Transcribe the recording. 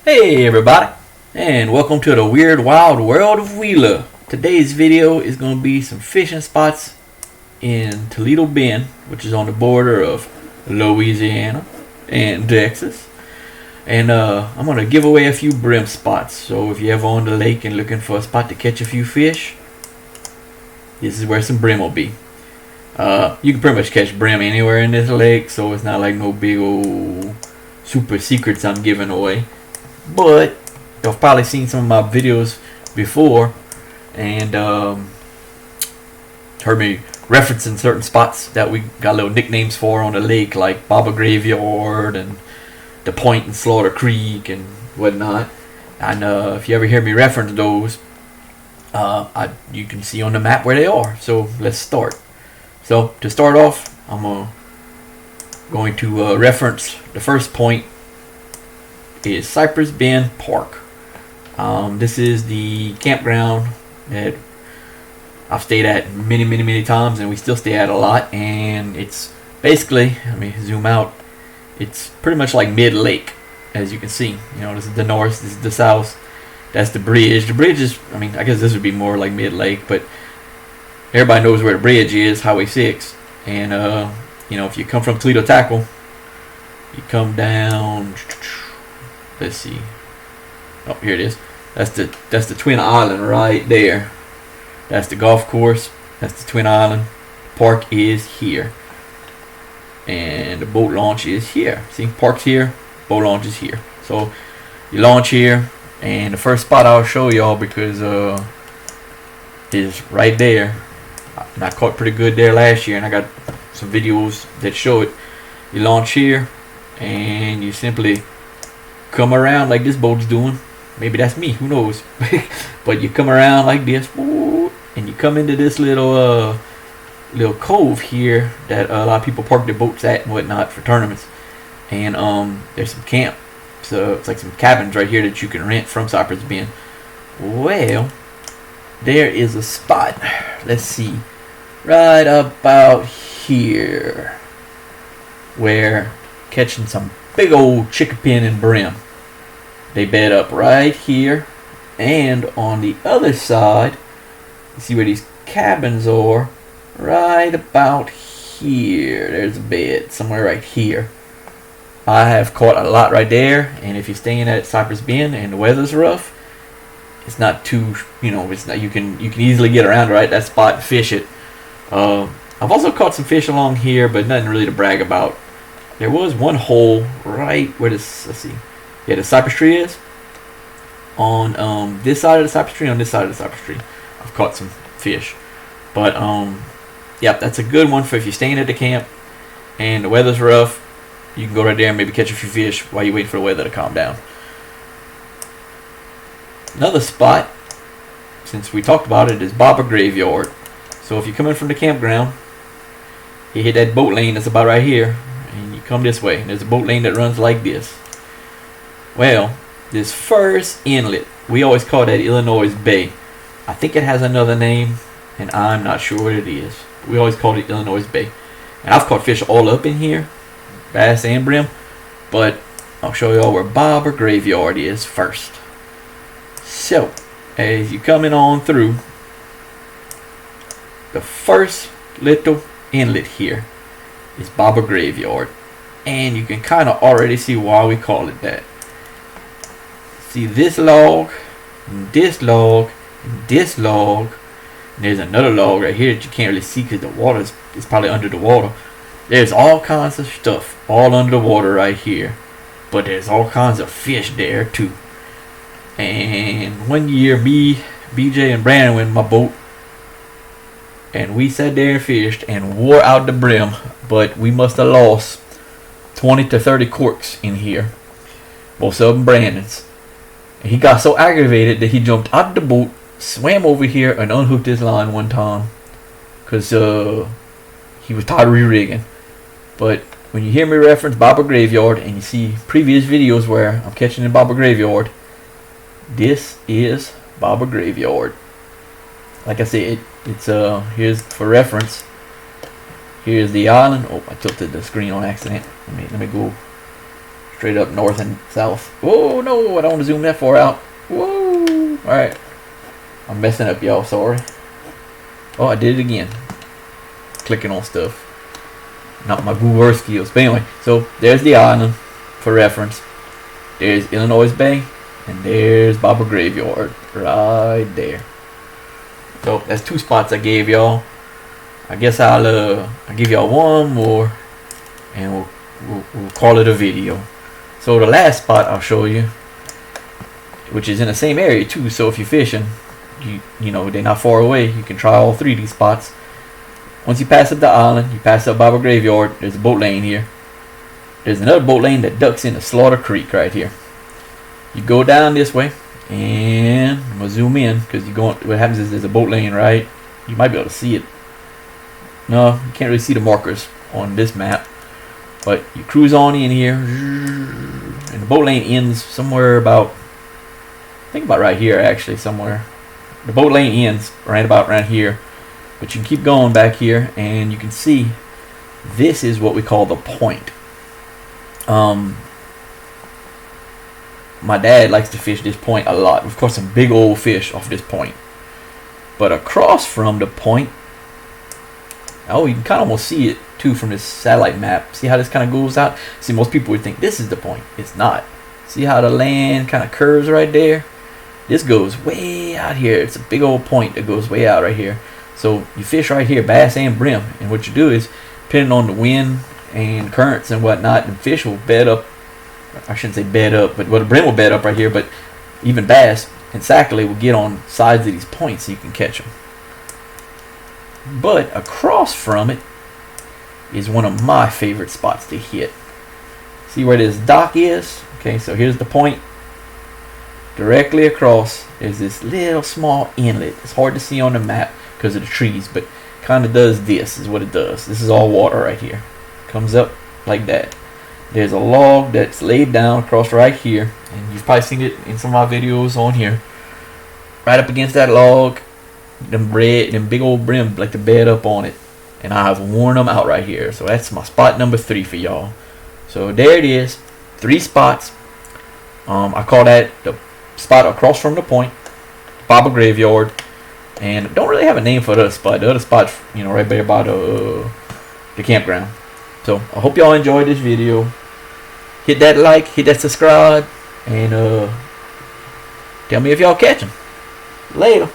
Hey everybody, and welcome to the weird wild world of Wheeler. Today's video is going to be some fishing spots in Toledo Bend, which is on the border of Louisiana and Texas. And I'm going to give away a few brim spots. So if you're ever on the lake and looking for a spot to catch a few fish, this is where some brim will be. You can pretty much catch brim anywhere in this lake, so it's not like no big old super secrets I'm giving away. But you've probably seen some of my videos before and heard me referencing certain spots that we got little nicknames for on the lake, like Baba Graveyard and the Point in Slaughter Creek and whatnot. And if you ever hear me reference those, you can see on the map where they are. So let's start. So to start off, I'm going to reference the first point is Cypress Bend Park. This is the campground that I've stayed at many times, and we still stay at a lot. And it's basically, let me zoom out, it's pretty much like mid-lake, as you can see. You know, this is the north, this is the south, that's the bridge. The bridge is, I mean, I guess this would be more like mid-lake, but everybody knows where the bridge is, Highway 6. And you know, if you come from Toledo Tackle, you come down, let's see, oh, here it is. That's the Twin Island right there. That's the golf course. That's the Twin Island. Park is here, and the boat launch is here. See, park's here, boat launch is here. So you launch here, and the first spot I'll show y'all, because is right there. And I caught pretty good there last year, and I got some videos that show it. You launch here, and you simply come around like this boat's doing. Maybe that's me, who knows. But you come around like this, and you come into this little cove here that a lot of people park their boats at and whatnot for tournaments. And there's some camp, so it's like some cabins right here that you can rent from Cypress Bend. Well, there is a spot, let's see, right about here, where catching some big old chickapin and brim. They bed up right here, and on the other side, you see where these cabins are, right about here. There's a bed somewhere right here. I have caught a lot right there, and if you're staying at Cypress Bend and the weather's rough, it's not too, you know, it's not, you can easily get around right that spot and fish it. I've also caught some fish along here, but nothing really to brag about. There was one hole right where this, let's see, yeah, the cypress tree is. On this side of the cypress tree, on this side of the cypress tree, I've caught some fish. But yeah, that's a good one for if you're staying at the camp and the weather's rough. You can go right there and maybe catch a few fish while you wait for the weather to calm down. Another spot, since we talked about it, is Baba Graveyard. So if you're coming from the campground, you hit that boat lane that's about right here, and you come this way, and there's a boat lane that runs like this. Well, this first inlet, we always call that Illinois Bay. I think it has another name, and I'm not sure what it is. We always call it Illinois Bay. And I've caught fish all up in here, bass and brim, but I'll show y'all where Baba Graveyard is first. So, as you coming on through, the first little inlet here is Baba Graveyard, and you can kind of already see why we call it that. See this log, and this log, and this log, and there's another log right here that you can't really see because the water is probably under the water. There's all kinds of stuff all under the water right here, but there's all kinds of fish there too. And one year, me, BJ, and Brandon went in my boat, and we sat there and fished and wore out the brim, but we must have lost 20 to 30 corks in here, most of them Brandon's. And he got so aggravated that he jumped out the boat, swam over here, and unhooked his line one time, because he was tired of re-rigging. But when you hear me reference Baba Graveyard and you see previous videos where I'm catching in Baba Graveyard, this is Baba Graveyard. Like I said, it's here's for reference. Here's the island. Oh, I tilted the screen on accident. Let me go straight up north and south. Oh no, I don't want to zoom that far out. Whoa! All right, I'm messing up, y'all. Sorry. Oh, I did it again. Clicking on stuff. Not my Google Earth skills. But anyway, so there's the island for reference. There's Illinois Bay, and there's Baba Graveyard right there. So that's 2 spots I gave y'all. I guess I'll give y'all one more, and we'll call it a video. So the last spot I'll show you, which is in the same area too. So if you're fishing, you know they're not far away. You can try all 3 of these spots. Once you pass up the island, you pass up Baba Graveyard. There's a boat lane here. There's another boat lane that ducks into Slaughter Creek right here. You go down this way, and I'm gonna zoom in because you go. What happens is there's a boat lane, right? You might be able to see it. No, you can't really see the markers on this map. But you cruise on in here, and the boat lane ends somewhere about, I think about right here actually, somewhere. The boat lane ends right about around here. But you can keep going back here, and you can see this is what we call the point. My dad likes to fish this point a lot. Of course, some big old fish off this point. But across from the point, oh, you can kind of almost see it too from this satellite map. See how this kind of goes out? See, most people would think this is the point. It's not. See how the land kind of curves right there? This goes way out here. It's a big old point that goes way out right here. So you fish right here, bass and brim. And what you do is, depending on the wind and currents and whatnot, the fish will bed up. I shouldn't say bed up, but well, the brim will bed up right here. But even bass and sac-a-lait will get on sides of these points so you can catch them. But across from it is one of my favorite spots to hit. See where this dock is? Okay, so here's the point. Directly across is this little small inlet. It's hard to see on the map because of the trees, but kind of does this, is what it does. This is all water right here. Comes up like that. There's a log that's laid down across right here, and you've probably seen it in some of my videos on here. Right up against that log, them big old brim like to bed up on it, and I have worn them out right here. So that's my spot number 3 for y'all. So there it is, 3 spots. I call that the spot across from the point, Baba Graveyard, and don't really have a name for the other spot. The other spot's, you know, right there by the campground. So I hope y'all enjoyed this video. Hit that like, hit that subscribe, and tell me if y'all catch them. Later.